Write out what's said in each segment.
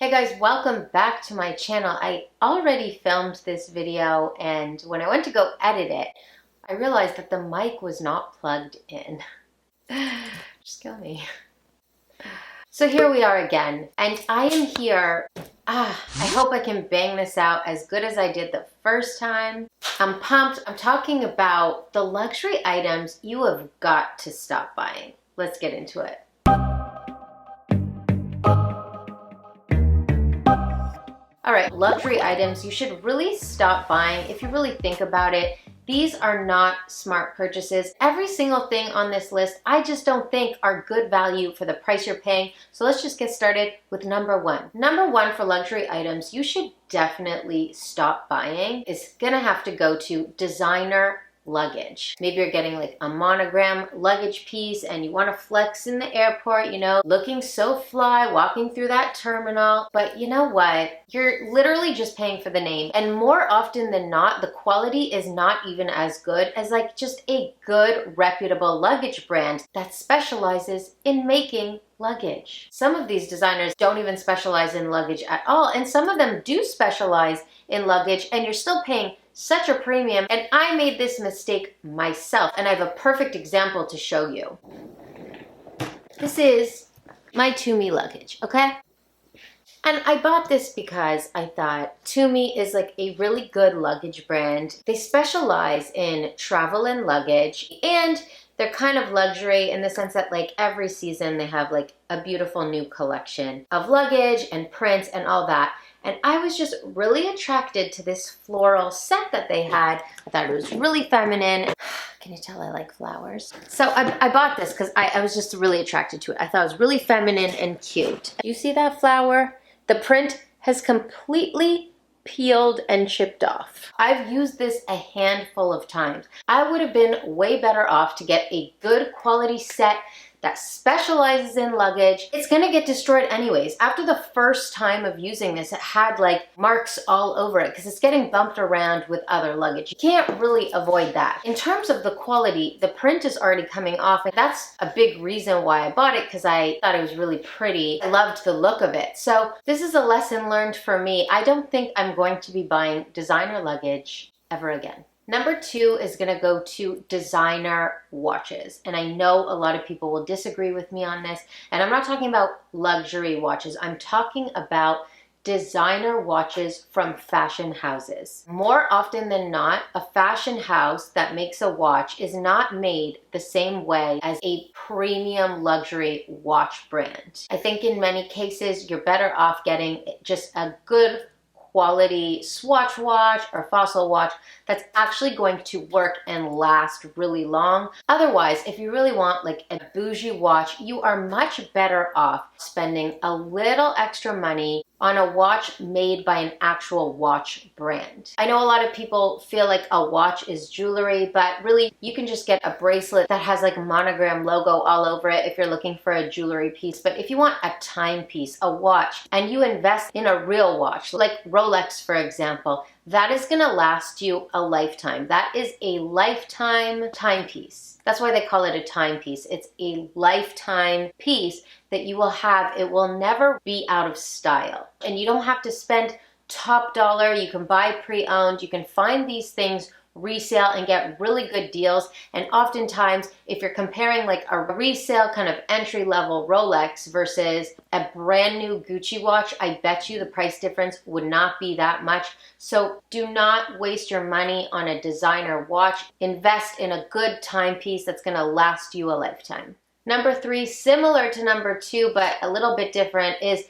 Hey guys, welcome back to my channel. I already filmed this video, and when I went to go edit it, I realized that the mic was not plugged in. Just kill me. So here we are again, and I am here. I hope I can bang this out as good as I did the first time. I'm pumped. I'm talking about the luxury items you have got to stop buying. Let's get into it. All right, luxury items you should really stop buying. If you really think about it, these are not smart purchases. Every single thing on this list, I just don't think are good value for the price you're paying. So let's just get started with number one. Number one for luxury items you should definitely stop buying is gonna have to go to designer luggage. Maybe you're getting like a monogram luggage piece and you want to flex in the airport, you know, looking so fly, walking through that terminal. But you know what? You're literally just paying for the name. And more often than not, the quality is not even as good as like just a good reputable luggage brand that specializes in making luggage. Some of these designers don't even specialize in luggage at all, and some of them do specialize in luggage, and you're still paying such a premium. And I made this mistake myself, and I have a perfect example to show you. This is my Tumi luggage, okay? And I bought this because I thought Tumi is like a really good luggage brand. They specialize in travel and luggage, and they're kind of luxury in the sense that like every season they have like a beautiful new collection of luggage and prints and all that. And I was just really attracted to this floral set that they had. I thought it was really feminine. Can you tell I like flowers? So I bought this because I was just really attracted to it. I thought it was really feminine and cute. You see that flower? The print has completely peeled and chipped off. I've used this a handful of times. I would have been way better off to get a good quality set that specializes in luggage. It's gonna get destroyed anyways. After the first time of using this, it had like marks all over it because it's getting bumped around with other luggage. You can't really avoid that. In terms of the quality, the print is already coming off, and that's a big reason why I bought it, because I thought it was really pretty. I loved the look of it. So this is a lesson learned for me. I don't think I'm going to be buying designer luggage ever again. Number two is gonna go to designer watches. And I know a lot of people will disagree with me on this. And I'm not talking about luxury watches. I'm talking about designer watches from fashion houses. More often than not, a fashion house that makes a watch is not made the same way as a premium luxury watch brand. I think in many cases, you're better off getting just a good quality Swatch watch or Fossil watch that's actually going to work and last really long. Otherwise, if you really want like a bougie watch, you are much better off spending a little extra money on a watch made by an actual watch brand. I know a lot of people feel like a watch is jewelry, but really you can just get a bracelet that has like a monogram logo all over it if you're looking for a jewelry piece. But if you want a timepiece, a watch, and you invest in a real watch, like Rolex for example, that is gonna last you a lifetime. That is a lifetime timepiece. That's why they call it a timepiece. It's a lifetime piece that you will have. It will never be out of style. And you don't have to spend top dollar. You can buy pre-owned. You can find these things resale and get really good deals. And oftentimes, if you're comparing like a resale kind of entry-level Rolex versus a brand new Gucci watch, I bet you the price difference would not be that much. So do not waste your money on a designer watch. Invest in a good timepiece that's gonna last you a lifetime. Number three, similar to number two, but a little bit different, is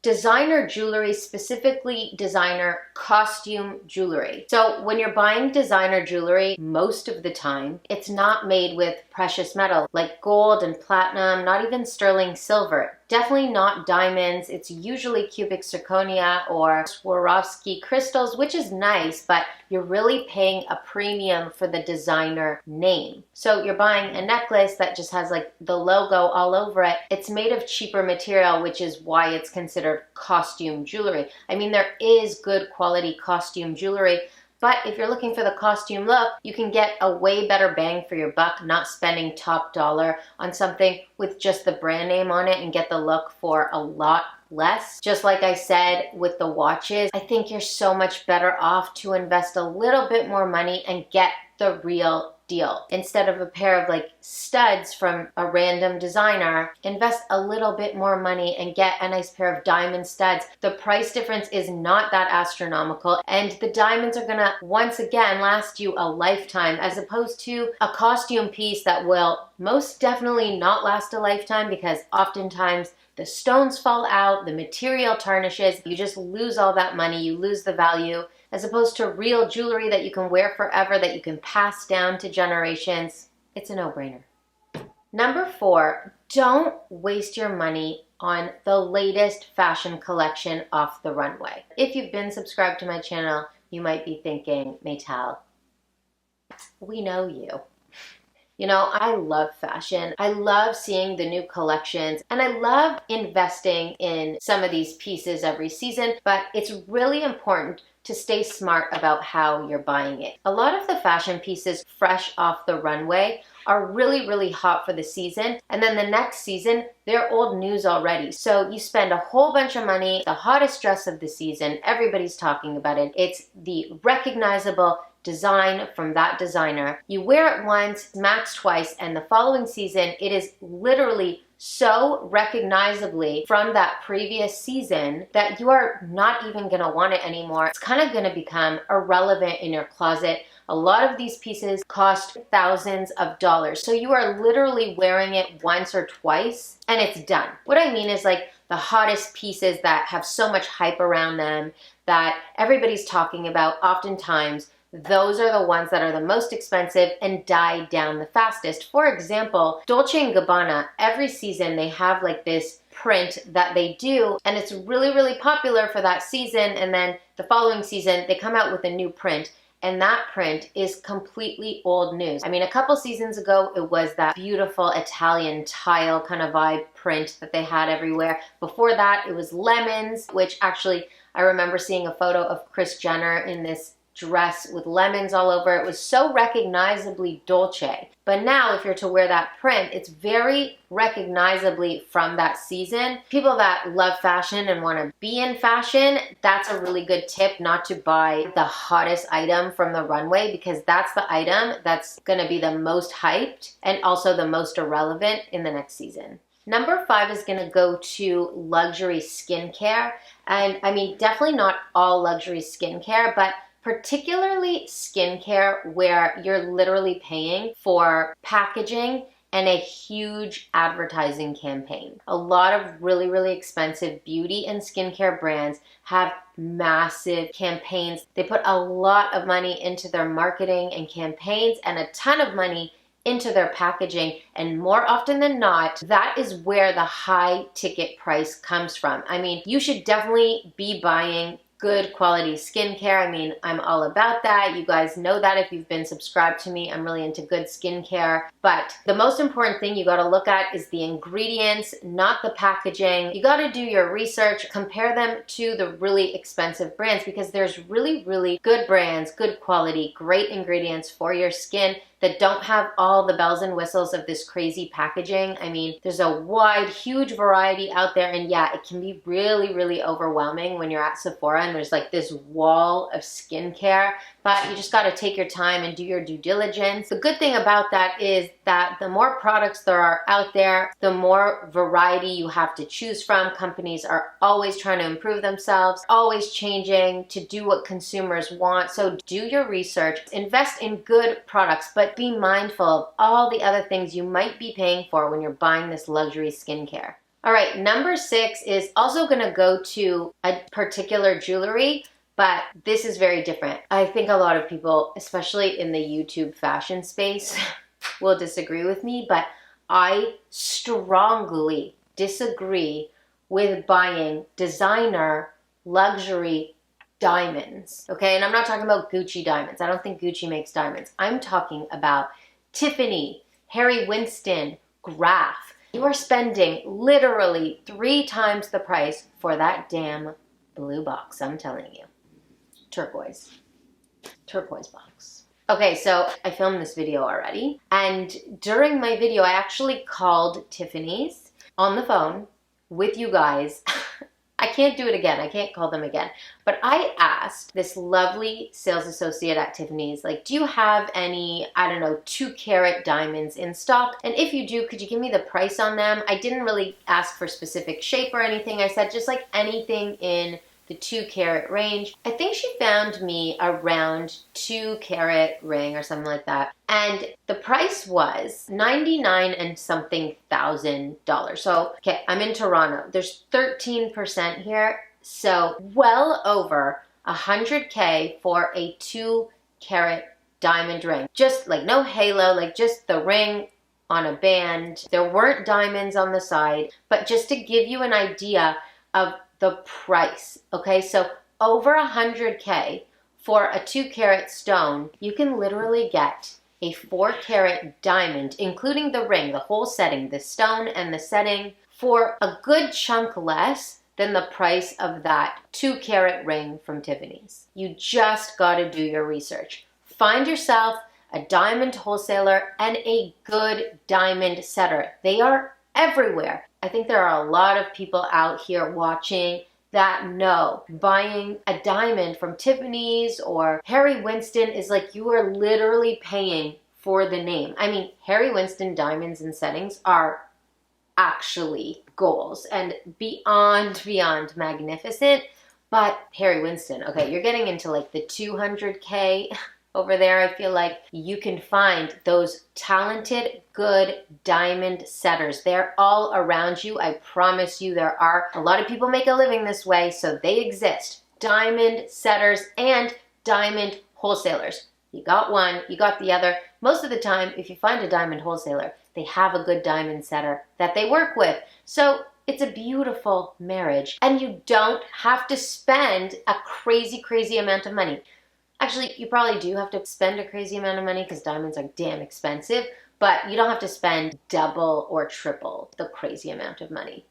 designer jewelry, specifically designer costume jewelry. So when you're buying designer jewelry, most of the time, it's not made with precious metal like gold and platinum, not even sterling silver. Definitely not diamonds. It's usually cubic zirconia or Swarovski crystals, which is nice, but you're really paying a premium for the designer name. So you're buying a necklace that just has like the logo all over it. It's made of cheaper material, which is why it's considered costume jewelry. I mean, there is good quality costume jewelry, But if you're looking for the costume look, you can get a way better bang for your buck, not spending top dollar on something with just the brand name on it, and get the look for a lot less. Just like I said with the watches, I think you're so much better off to invest a little bit more money and get the real deal. Instead of a pair of like studs from a random designer, invest a little bit more money and get a nice pair of diamond studs. The price difference is not that astronomical, and the diamonds are gonna once again last you a lifetime, as opposed to a costume piece that will most definitely not last a lifetime, because oftentimes the stones fall out, the material tarnishes, you just lose all that money, you lose the value, as opposed to real jewelry that you can wear forever, that you can pass down to generations. It's a no-brainer. Number 4, don't waste your money on the latest fashion collection off the runway. If you've been subscribed to my channel, you might be thinking, Maytal, we know you. You know, I love fashion. I love seeing the new collections, and I love investing in some of these pieces every season, but it's really important to stay smart about how you're buying it. A lot of the fashion pieces fresh off the runway are really, really hot for the season, and then the next season, they're old news already. So you spend a whole bunch of money, the hottest dress of the season, everybody's talking about it. It's the recognizable design from that designer. You wear it once, max twice, and the following season, it is literally so recognizably from that previous season that you are not even gonna want it anymore. It's kind of gonna become irrelevant in your closet. A lot of these pieces cost thousands of dollars. So you are literally wearing it once or twice and it's done. What I mean is like the hottest pieces that have so much hype around them that everybody's talking about, oftentimes those are the ones that are the most expensive and die down the fastest. For example, Dolce & Gabbana, every season they have like this print that they do, and it's really, really popular for that season, and then the following season they come out with a new print, and that print is completely old news. I mean, a couple seasons ago, it was that beautiful Italian tile kind of vibe print that they had everywhere. Before that, it was lemons, which actually I remember seeing a photo of Kris Jenner in this dress with lemons all over. It was so recognizably Dolce. But now if you're to wear that print, it's very recognizably from that season. People that love fashion and want to be in fashion, that's a really good tip not to buy the hottest item from the runway, because that's the item that's going to be the most hyped and also the most irrelevant in the next season. Number 5 is going to go to luxury skincare. And I mean, definitely not all luxury skincare, but particularly skincare where you're literally paying for packaging and a huge advertising campaign. A lot of really, really expensive beauty and skincare brands have massive campaigns. They put a lot of money into their marketing and campaigns and a ton of money into their packaging, and more often than not, that is where the high ticket price comes from. I mean, you should definitely be buying good quality skincare. I mean, I'm all about that. You guys know that if you've been subscribed to me. I'm really into good skincare. But the most important thing you got to look at is the ingredients, not the packaging. You got to do your research, compare them to the really expensive brands, because there's really, really good brands, good quality, great ingredients for your skin that don't have all the bells and whistles of this crazy packaging. I mean, there's a wide, huge variety out there, and yeah, it can be really, really overwhelming when you're at Sephora and there's like this wall of skincare, but you just gotta take your time and do your due diligence. The good thing about that is that the more products there are out there, the more variety you have to choose from. Companies are always trying to improve themselves, always changing to do what consumers want. So do your research, invest in good products, but be mindful of all the other things you might be paying for when you're buying this luxury skincare. All right, number 6 is also gonna go to a particular jewelry, but this is very different. I think a lot of people, especially in the YouTube fashion space, will disagree with me, but I strongly disagree with buying designer luxury diamonds, okay? And I'm not talking about Gucci diamonds. I don't think Gucci makes diamonds. I'm talking about Tiffany, Harry Winston, Graf. You are spending literally 3 times the price for that damn blue box, I'm telling you. Turquoise. turquoise box. Okay, so I filmed this video already, and during my video, I actually called Tiffany's on the phone with you guys. I can't do it again. I can't call them again. But I asked this lovely sales associate at Tiffany's, like, do you have any, I don't know, 2-carat diamonds in stock? And if you do, could you give me the price on them? I didn't really ask for specific shape or anything. I said just like anything in the 2-carat range. I think she found me around 2-carat ring or something like that. And the price was $99 and something thousand. So, okay, I'm in Toronto. There's 13% here. So well over $100K for a 2-carat diamond ring. Just like no halo, like just the ring on a band. There weren't diamonds on the side, but just to give you an idea of the price, okay? So over $100K for a 2-carat stone, you can literally get a 4-carat diamond, including the ring, the whole setting, the stone and the setting, for a good chunk less than the price of that 2-carat ring from Tiffany's. You just gotta do your research. Find yourself a diamond wholesaler and a good diamond setter. They are everywhere. I think there are a lot of people out here watching that know buying a diamond from Tiffany's or Harry Winston is like you are literally paying for the name. I mean, Harry Winston diamonds and settings are actually goals and beyond magnificent. But Harry Winston, okay, you're getting into like the 200K over there. I feel like you can find those talented, good diamond setters. They're all around you. I promise you there are. A lot of people make a living this way, so they exist. Diamond setters and diamond wholesalers. You got one, you got the other. Most of the time, if you find a diamond wholesaler, they have a good diamond setter that they work with. So it's a beautiful marriage, and you don't have to spend a crazy amount of money. Actually, you probably do have to spend a crazy amount of money because diamonds are damn expensive, but you don't have to spend double or triple the crazy amount of money.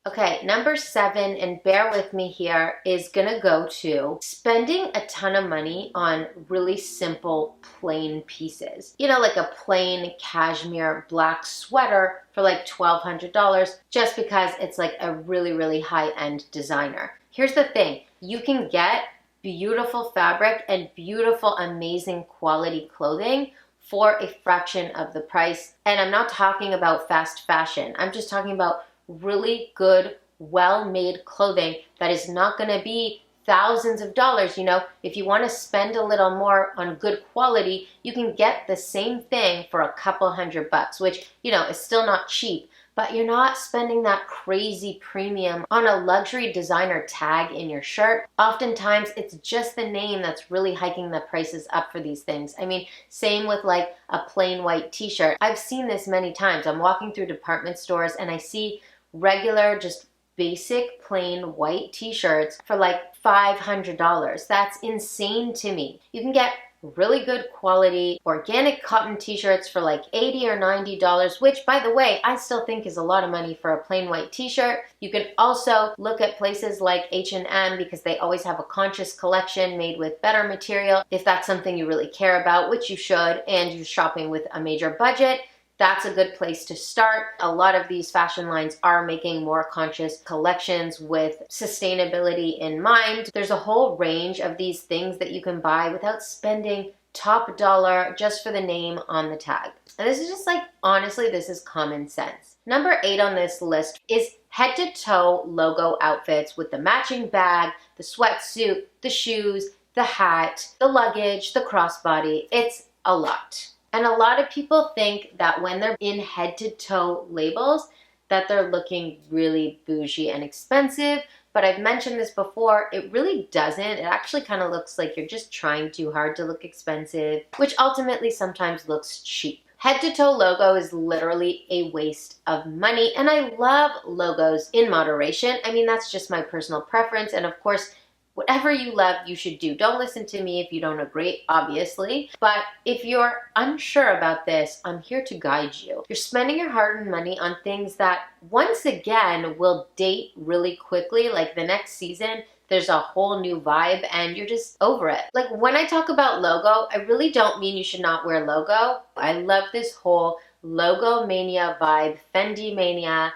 Okay, number 7, and bear with me here, is gonna go to spending a ton of money on really simple, plain pieces. You know, like a plain cashmere black sweater for like $1,200 just because it's like a really high-end designer. Here's the thing, you can get beautiful fabric and beautiful, amazing quality clothing for a fraction of the price. And I'm not talking about fast fashion. I'm just talking about really good, well-made clothing that is not gonna be thousands of dollars. You know, if you wanna spend a little more on good quality, you can get the same thing for a couple $100, which, you know, is still not cheap. But you're not spending that crazy premium on a luxury designer tag in your shirt. Oftentimes, it's just the name that's really hiking the prices up for these things. I mean, same with like a plain white t-shirt. I've seen this many times. I'm walking through department stores and I see regular, just basic plain white t-shirts for like $500. That's insane to me. You can get really good quality organic cotton t-shirts for like $80 or $90, which by the way, I still think is a lot of money for a plain white t-shirt. You can also look at places like H&M because they always have a conscious collection made with better material. If that's something you really care about, which you should, and you're shopping with a major budget, that's a good place to start. A lot of these fashion lines are making more conscious collections with sustainability in mind. There's a whole range of these things that you can buy without spending top dollar just for the name on the tag. And this is just like, honestly, this is common sense. Number 8 on this list is head to toe logo outfits with the matching bag, the sweatsuit, the shoes, the hat, the luggage, the crossbody. It's a lot. And a lot of people think that when they're in head-to-toe labels, that they're looking really bougie and expensive. But I've mentioned this before, it really doesn't. It actually kind of looks like you're just trying too hard to look expensive, which ultimately sometimes looks cheap. Head-to-toe logo is literally a waste of money. And I love logos in moderation. I mean, that's just my personal preference. And of course, Whatever you love, you should do. Don't listen to me if you don't agree, obviously. But if you're unsure about this, I'm here to guide you. You're spending your hard-earned money on things that, once again, will date really quickly. Like the next season, there's a whole new vibe and you're just over it. Like when I talk about logo, I really don't mean you should not wear logo. I love this whole logo mania vibe, Fendi mania,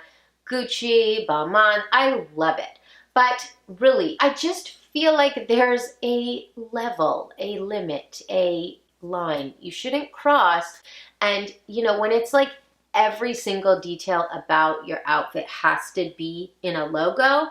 Gucci, Balmain. I love it. But really, I just feel like there's a level, a limit, a line you shouldn't cross. And you know, when it's like every single detail about your outfit has to be in a logo,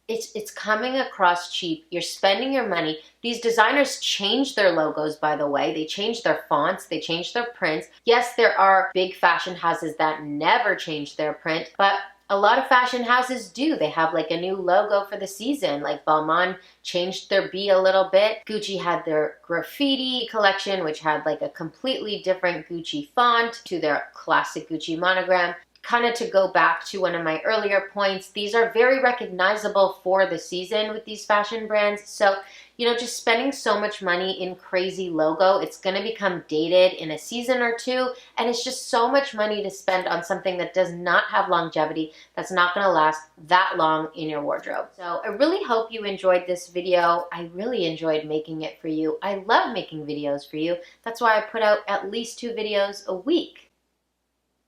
it's coming across cheap. You're spending your money. These designers change their logos, by the way. They change their fonts, they change their prints. Yes, there are big fashion houses that never change their print, but a lot of fashion houses do. They have like a new logo for the season. Like Balmain changed their B a little bit. Gucci had their graffiti collection, which had like a completely different Gucci font to their classic Gucci monogram. Kind of to go back to one of my earlier points, these are very recognizable for the season with these fashion brands. So, you know, just spending so much money in crazy logo, it's going to become dated in a season or two. And it's just so much money to spend on something that does not have longevity, that's not going to last that long in your wardrobe. So I really hope you enjoyed this video. I really enjoyed making it for you. I love making videos for you. That's why I put out at least 2 videos a week.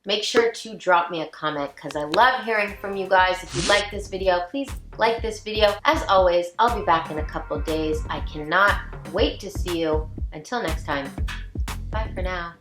Make sure to drop me a comment because I love hearing from you guys. If you like this video, please like this video. As always, I'll be back in a couple days. I cannot wait to see you. Until next time, bye for now.